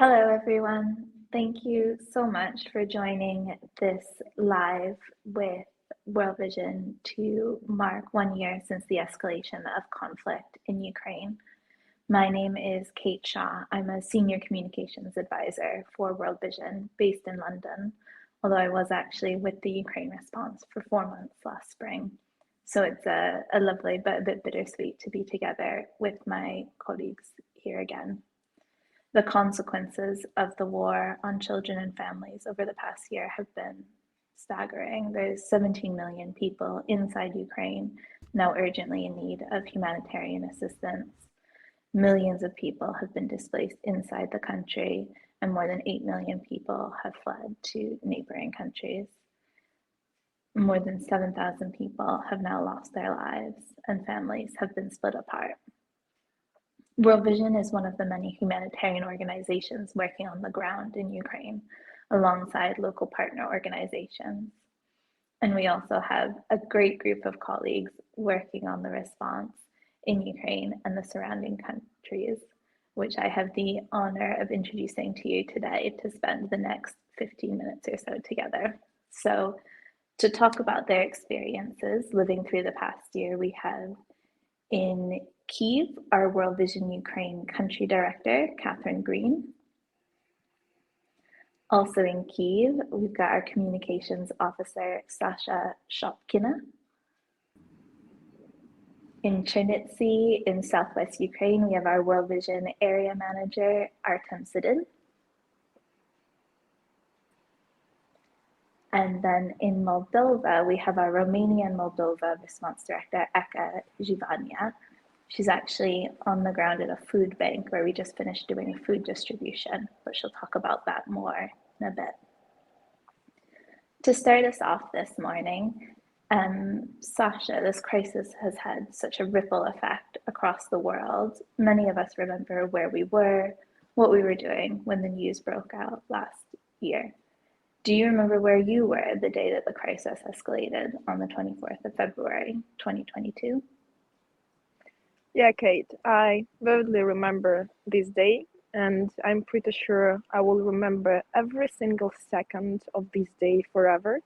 Hello, everyone. Thank you so much for joining this live with World Vision to mark 1 year since the escalation of conflict in Ukraine. My name is Kate Shaw. I'm a senior communications advisor for World Vision based in London, although I was actually with the Ukraine response for 4 months last spring. So it's a lovely but a bit bittersweet to be together with my colleagues here again. The consequences of the war on children and families over the past year have been staggering. There's 17 million people inside Ukraine now urgently in need of humanitarian assistance. Millions of people have been displaced inside the country, and more than 8 million people have fled to neighboring countries. More than 7,000 people have now lost their lives, and families have been split apart. World Vision is one of the many humanitarian organizations working on the ground in Ukraine, alongside local partner organizations. And we also have a great group of colleagues working on the response in Ukraine and the surrounding countries, which I have the honor of introducing to you today to spend the next 15 minutes or so together. So, to talk about their experiences living through the past year, we have in Kyiv, our World Vision Ukraine country director, Catherine Green. Also in Kyiv, we've got our communications officer, Sasha Shopkina. In Chernivtsi, in southwest Ukraine, we have our World Vision area manager, Artem Sidin. And then in Moldova, we have our Romania and Moldova response director, Eka Zhivania. She's actually on the ground at a food bank where we just finished doing a food distribution, but she'll talk about that more in a bit. To start us off this morning, Sasha, this crisis has had such a ripple effect across the world. Many of us remember where we were, what we were doing when the news broke out last year. Do you remember where you were the day that the crisis escalated on the 24th of February, 2022? Yeah, Kate, I vividly remember this day, and I'm pretty sure I will remember every single second of this day forever.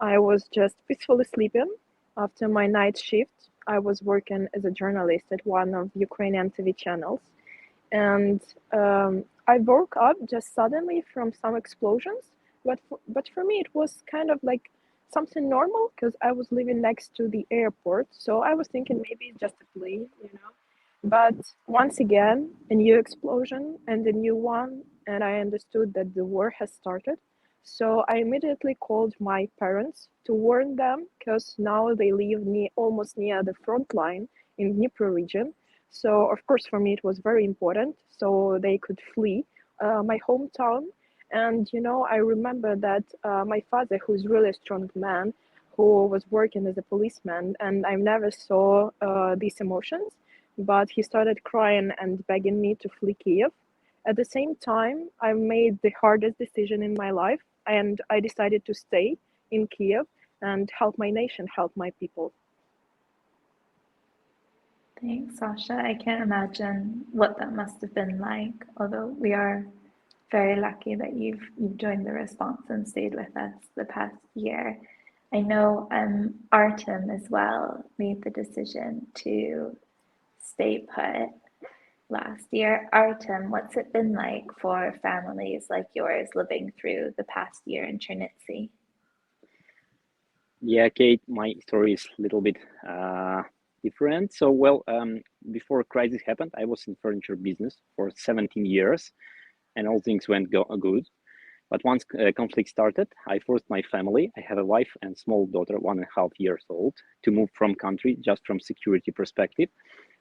I was just peacefully sleeping after my night shift. I was working as a journalist at one of Ukrainian TV channels, and I woke up just suddenly from some explosions. But for me, it was kind of like something normal because I was living next to the airport, so I was thinking maybe it's just a plane. But once again, a new explosion and a new one, and I understood that the war has started. So I immediately called my parents to warn them because now they live almost near the front line in Dnipro region. So of course for me it was very important so they could flee my hometown. And I remember that my father, who's really a strong man, who was working as a policeman, and I never saw these emotions, but he started crying and begging me to flee Kiev. At the same time, I made the hardest decision in my life, and I decided to stay in Kiev and help my nation, help my people. Thanks, Sasha. I can't imagine what that must have been like, although we are very lucky that you've joined the response and stayed with us the past year. I know Artem as well made the decision to stay put last year. Artem, what's it been like for families like yours living through the past year in Chernivtsi? Yeah, Kate, my story is a little bit different. So, before crisis happened, I was in furniture business for 17 years, and all things went good. But once conflict started, I forced my family, I have a wife and small daughter, 1.5 years old, to move from country just from security perspective.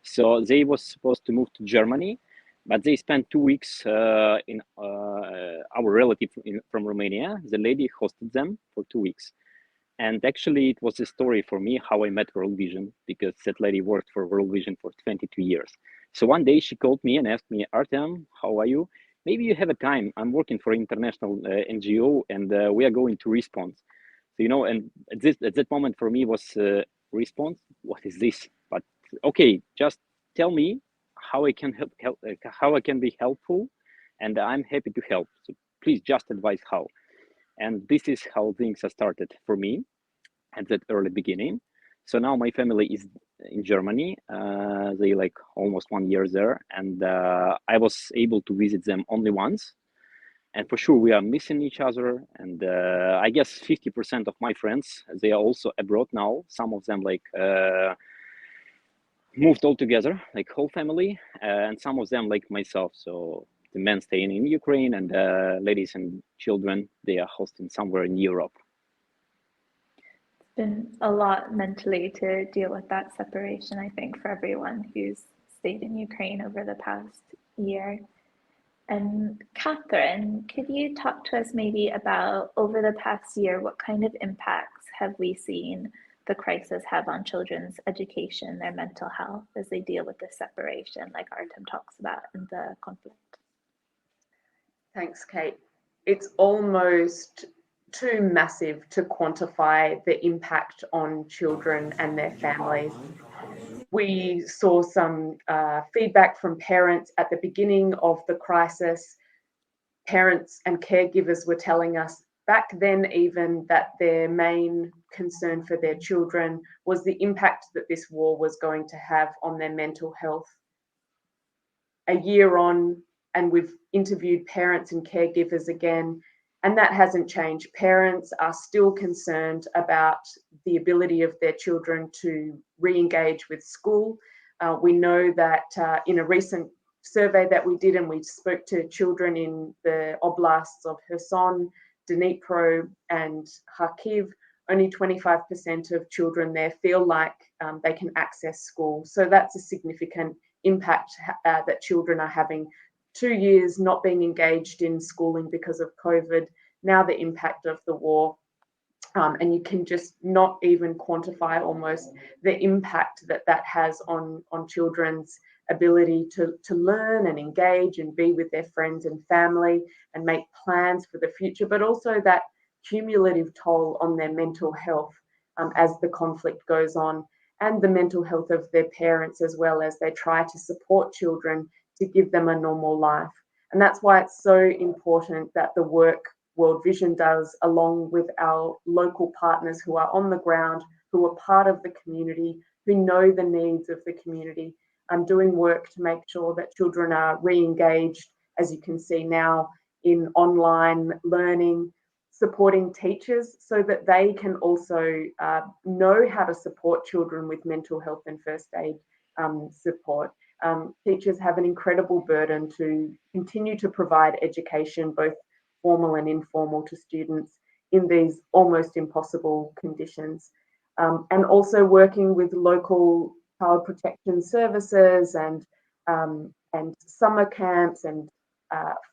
So they was supposed to move to Germany, but they spent 2 weeks in our relative from Romania. The lady hosted them for 2 weeks. And actually, it was a story for me how I met World Vision, because that lady worked for World Vision for 22 years. So one day she called me and asked me, Artem, how are you? Maybe you have a time. I'm working for an international NGO, and we are going to response. So, and at that moment for me was response. What is this? But okay, just tell me how I can how I can be helpful. and I'm happy to help. So please just advise how. And this is how things have started for me at that early beginning. So now my family is in Germany. They like almost 1 year there, and I was able to visit them only once. And for sure, we are missing each other. And I guess 50% of my friends, they are also abroad now. Some of them like moved all together, like whole family, and some of them like myself. So the men staying in Ukraine, and ladies and children, they are hosting somewhere in Europe. It's been a lot mentally to deal with that separation, I think, for everyone who's stayed in Ukraine over the past year. And Catherine, could you talk to us maybe about over the past year, what kind of impacts have we seen the crisis have on children's education, their mental health as they deal with this separation, like Artem talks about in the conflict? Thanks, Kate. It's almost too massive to quantify the impact on children and their families. We saw some feedback from parents at the beginning of the crisis. Parents and caregivers were telling us back then even that their main concern for their children was the impact that this war was going to have on their mental health. A year on, and we've interviewed parents and caregivers again, and that hasn't changed. Parents are still concerned about the ability of their children to re-engage with school. We know that in a recent survey that we did, and we spoke to children in the oblasts of Kherson, Dnipro, and Kharkiv, only 25% of children there feel like they can access school. So that's a significant impact that children are having. 2 years not being engaged in schooling because of COVID, now the impact of the war. And you can just not even quantify almost the impact that that has on children's ability to learn and engage and be with their friends and family and make plans for the future, but also that cumulative toll on their mental health as the conflict goes on, and the mental health of their parents as well, as they try to support children to give them a normal life. And that's why it's so important that the work World Vision does, along with our local partners who are on the ground, who are part of the community, who know the needs of the community, doing work to make sure that children are re-engaged, as you can see now, in online learning, supporting teachers so that they can also know how to support children with mental health and first aid support. Teachers have an incredible burden to continue to provide education, both formal and informal, to students in these almost impossible conditions. And also working with local child protection services and summer camps and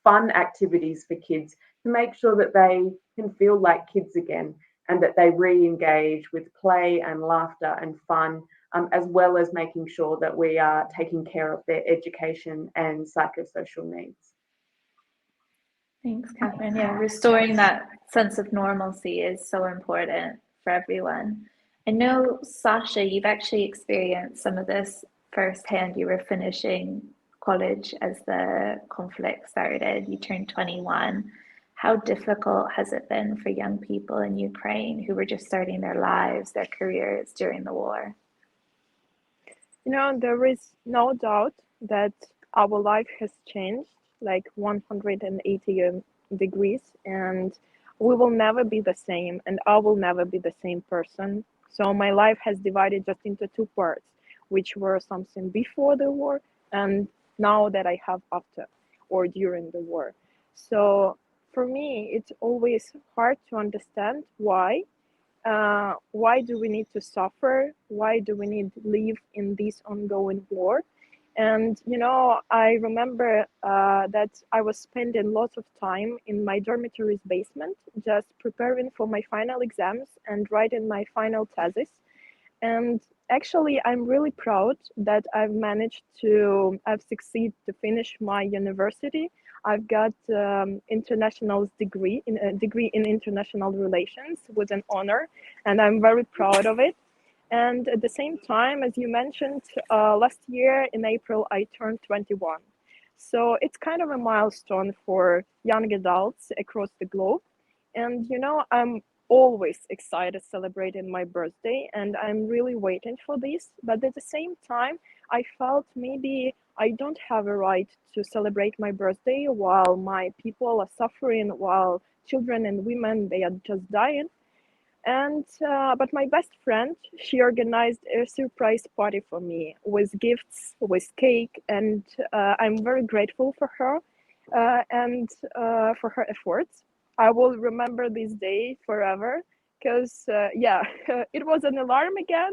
fun activities for kids to make sure that they can feel like kids again and that they re-engage with play and laughter and fun, as well as making sure that we are taking care of their education and psychosocial needs. Thanks, Catherine. Yeah, restoring that sense of normalcy is so important for everyone. I know, Sasha, you've actually experienced some of this firsthand. You were finishing college as the conflict started. You turned 21. How difficult has it been for young people in Ukraine who were just starting their lives, their careers during the war? You know, there is no doubt that our life has changed like 180 degrees, and we will never be the same, and I will never be the same person. So my life has divided just into two parts, which were something before the war and now that I have after or during the war. So for me, it's always hard to understand why do we need to suffer? Why do we need to live in this ongoing war? And, you know, I remember that I was spending lots of time in my dormitory's basement, just preparing for my final exams and writing my final thesis. And actually, I'm really proud that I've succeeded to finish my university. I've got international degree in international relations with an honor, and I'm very proud of it. And at the same time, as you mentioned, last year in April, I turned 21. So it's kind of a milestone for young adults across the globe. And I'm always excited celebrating my birthday, and I'm really waiting for this. But at the same time, I felt maybe I don't have a right to celebrate my birthday while my people are suffering, while children and women, they are just dying. And but my best friend, she organized a surprise party for me with gifts, with cake, and I'm very grateful for her and for her efforts. I will remember this day forever because yeah, it was an alarm again,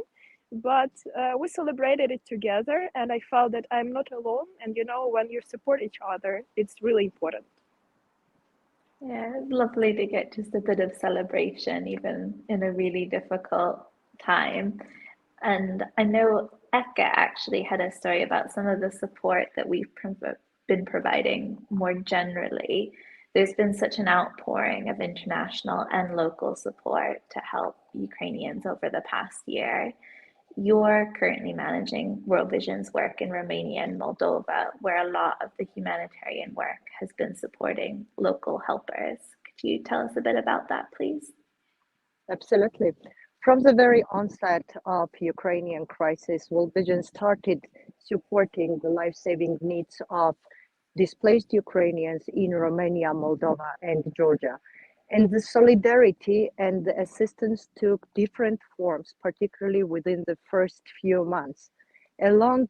but we celebrated it together, and I felt that I'm not alone. And when you support each other, it's really important. Yeah, it's lovely to get just a bit of celebration, even in a really difficult time. And I know Eka actually had a story about some of the support that we've been providing more generally. There's been such an outpouring of international and local support to help Ukrainians over the past year. You're currently managing World Vision's work in Romania and Moldova, where a lot of the humanitarian work has been supporting local helpers. Could you tell us a bit about that, please? Absolutely. From the very onset of Ukrainian crisis, World Vision started supporting the life-saving needs of displaced Ukrainians in Romania, Moldova, and Georgia. And the solidarity and the assistance took different forms, particularly within the first few months. Along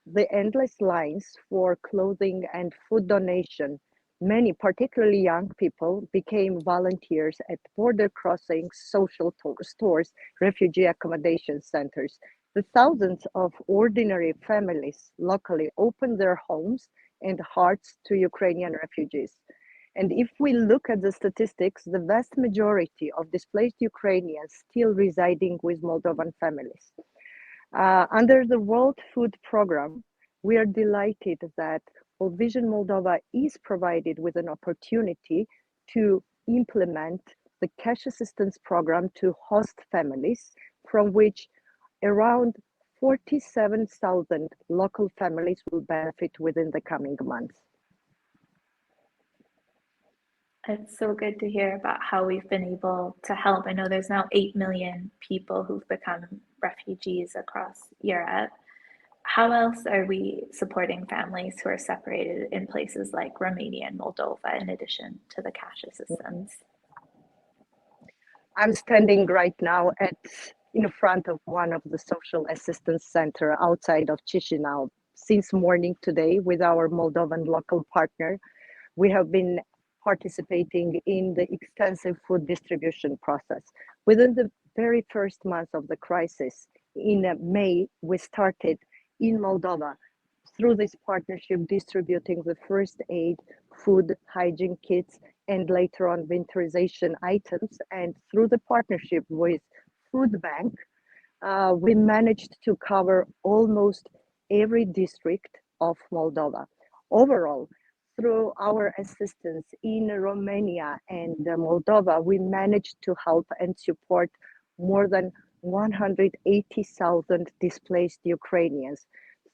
the endless lines for clothing and food donation, many, particularly young people, became volunteers at border crossings, social stores, refugee accommodation centers. The thousands of ordinary families locally opened their homes and hearts to Ukrainian refugees. And if we look at the statistics, the vast majority of displaced Ukrainians still residing with Moldovan families. Under the World Food Program, we are delighted that World Vision Moldova is provided with an opportunity to implement the cash assistance program to host families, from which around 47,000 local families will benefit within the coming months. It's so good to hear about how we've been able to help. I know there's now 8 million people who've become refugees across Europe. How else are we supporting families who are separated in places like Romania and Moldova, in addition to the cash assistance? I'm standing right now in front of one of the social assistance center outside of Chisinau since morning today with our Moldovan local partner. We have been participating in the extensive food distribution process. Within the very first month of the crisis, in May, we started in Moldova through this partnership distributing the first aid, food, hygiene kits, and later on winterization items. And through the partnership with Food Bank, we managed to cover almost every district of Moldova. Overall, through our assistance in Romania and Moldova, we managed to help and support more than 180,000 displaced Ukrainians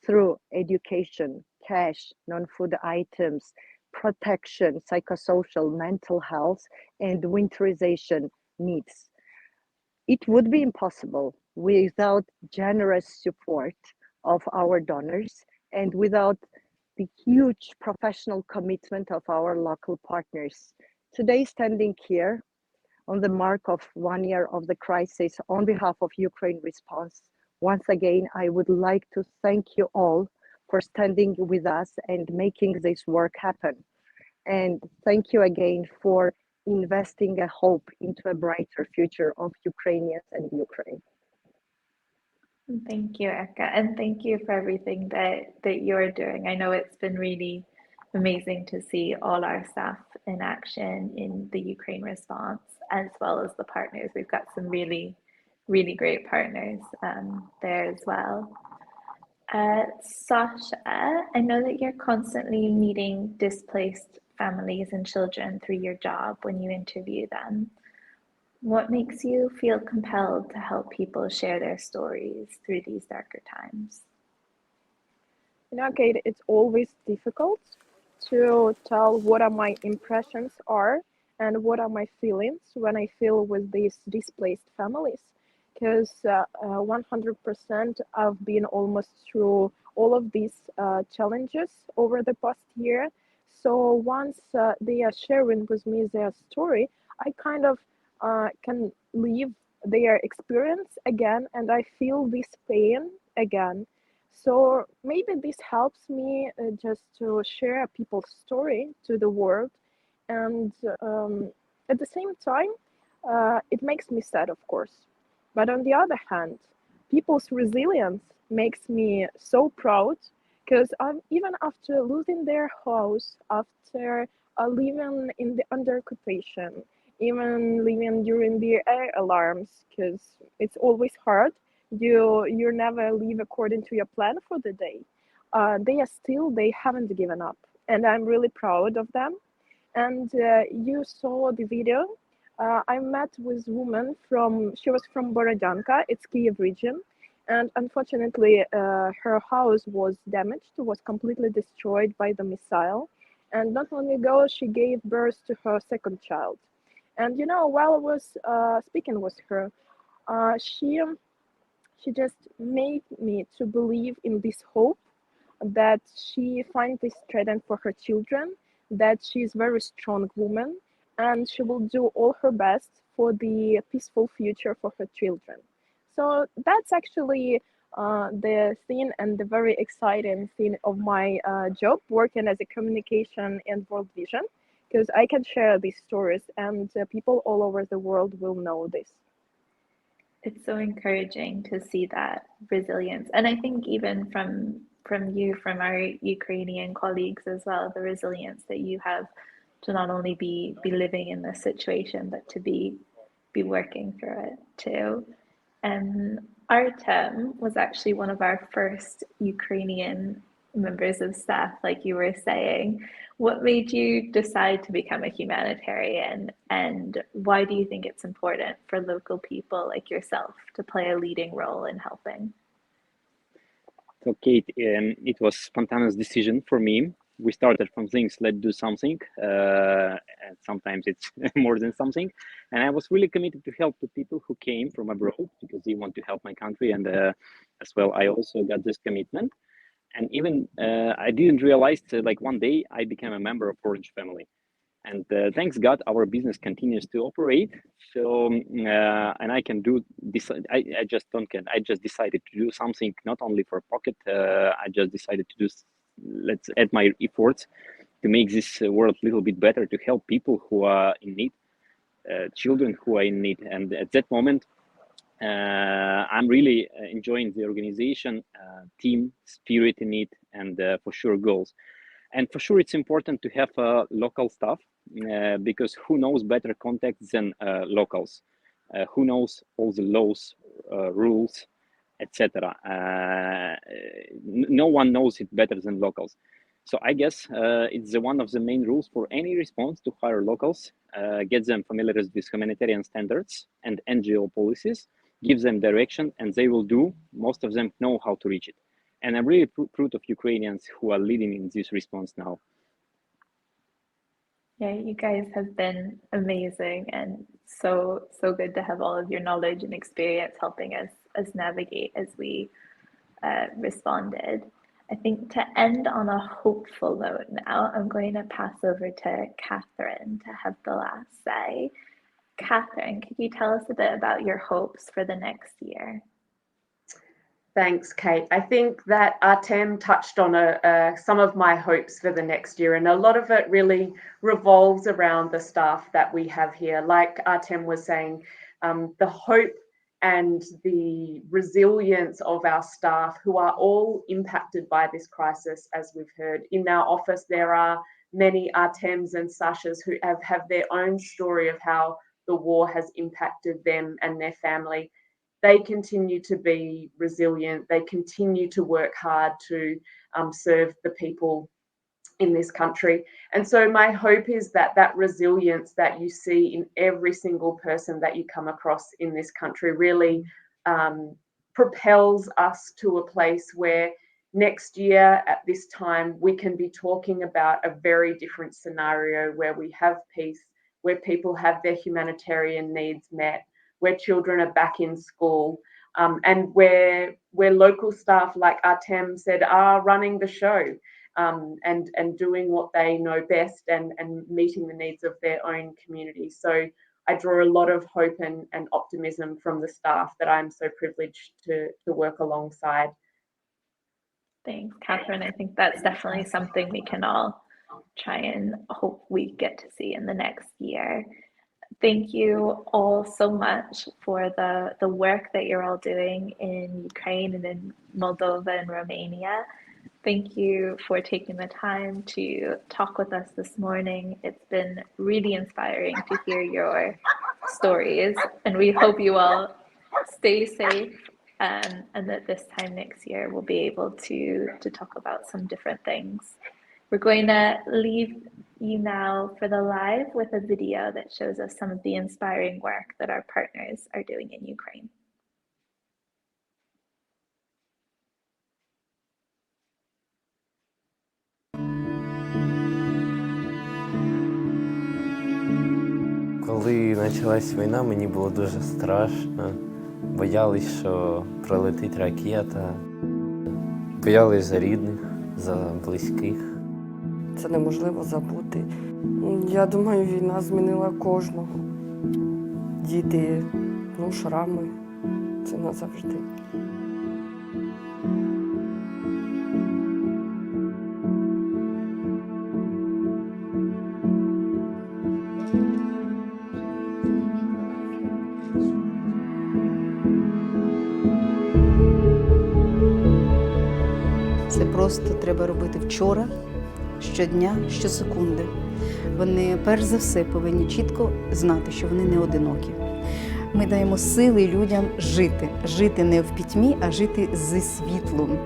through education, cash, non-food items, protection, psychosocial, mental health, and winterization needs. It would be impossible without generous support of our donors and without the huge professional commitment of our local partners. Today, standing here on the mark of 1 year of the crisis on behalf of Ukraine Response, once again, I would like to thank you all for standing with us and making this work happen. And thank you again for investing a hope into a brighter future of Ukrainians and Ukraine. Thank you, Eka, and thank you for everything that you're doing. I know it's been really amazing to see all our staff in action in the Ukraine response, as well as the partners. We've got some really, really great partners there as well. Sasha, I know that you're constantly meeting displaced families and children through your job when you interview them. What makes you feel compelled to help people share their stories through these darker times? Kate, it's always difficult to tell what are my impressions are and what are my feelings when I feel with these displaced families. Because 100% I've been almost through all of these challenges over the past year. So once they are sharing with me their story, I kind of can live their experience again and I feel this pain again. So maybe this helps me just to share people's story to the world, and at the same time, it makes me sad, of course. But on the other hand, people's resilience makes me so proud because even after losing their house, after living in the under occupation, even living during the air alarms, because it's always hard. You never live according to your plan for the day. They haven't given up, and I'm really proud of them. And you saw the video. I met with woman she was from Borodyanka, it's Kiev region, and unfortunately her house was damaged, was completely destroyed by the missile. And not long ago, she gave birth to her second child. And while I was speaking with her, she just made me to believe in this hope that she finds this strength for her children, that she's a very strong woman, and she will do all her best for the peaceful future for her children. So that's actually the thing and the very exciting thing of my job, working as a communication and world vision, because I can share these stories and people all over the world will know this. It's so encouraging to see that resilience. And I think even from our Ukrainian colleagues as well, the resilience that you have to not only be living in this situation, but to be working through it too. And Artem was actually one of our first Ukrainian members of staff, like you were saying. What made you decide to become a humanitarian, and why do you think it's important for local people like yourself to play a leading role in helping? So, Kate, it was spontaneous decision for me. We started from things, let's do something, and sometimes it's more than something. And I was really committed to help the people who came from abroad because they want to help my country. And as well, I also got this commitment. And even I didn't realize like one day I became a member of Orange family. And thanks God, our business continues to operate. So, and I can do this. I just don't can. I just decided to do something not only for pocket. I just decided to do. Let's add my efforts to make this world a little bit better, to help people who are in need, children who are in need. And at that moment, I'm really enjoying the organization, team spirit in it, and for sure goals. And for sure, it's important to have local staff because who knows better contacts than locals? Who knows all the laws, rules, etc. No one knows it better than locals. So I guess it's one of the main rules for any response to hire locals, get them familiar with humanitarian standards and NGO policies, give them direction, and they will do. Most of them know how to reach it. And I'm really proud of Ukrainians who are leading in this response now. Yeah, you guys have been amazing and so good to have all of your knowledge and experience helping us navigate as we responded. I think to end on a hopeful note now, I'm going to pass over to Catherine to have the last say. Catherine, could you tell us a bit about your hopes for the next year? Thanks, Kate. I think that Artem touched on some of my hopes for the next year, and a lot of it really revolves around the staff that we have here. Like Artem was saying, the hope and the resilience of our staff who are all impacted by this crisis, as we've heard. In our office, there are many Artems and Sashas who have their own story of how the war has impacted them and their family. They continue to be resilient. They continue to work hard to serve the people in this country. And so my hope is that that resilience that you see in every single person that you come across in this country really propels us to a place where next year at this time, we can be talking about a very different scenario where we have peace, where people have their humanitarian needs met, where children are back in school, and where local staff, like Artem said, are running the show, and doing what they know best, and meeting the needs of their own community. So I draw a lot of hope and optimism from the staff that I'm so privileged to work alongside. Thanks, Catherine. I think that's definitely something we can all try and hope we get to see in the next year. Thank you all so much for the work that you're all doing in Ukraine and in Moldova and Romania. Thank you for taking the time to talk with us this morning. It's been really inspiring to hear your stories, and we hope you all stay safe, and that this time next year we'll be able to talk about some different things. We're going to leave you now for the live with a video that shows us some of the inspiring work that our partners are doing in Ukraine. Коли почалась війна, мені було дуже страшно. Боялись, що прилетить ракета. Боялись за рідних, за близьких. Це неможливо забути. Я думаю, війна змінила кожного. Діти, шрами. Це назавжди. Це просто треба робити вчора, щодня, щосекунди. Вони, перш за все, повинні чітко знати, що вони не одинокі. Ми даємо сили людям жити. Жити не в пітьмі, а жити зі світлом.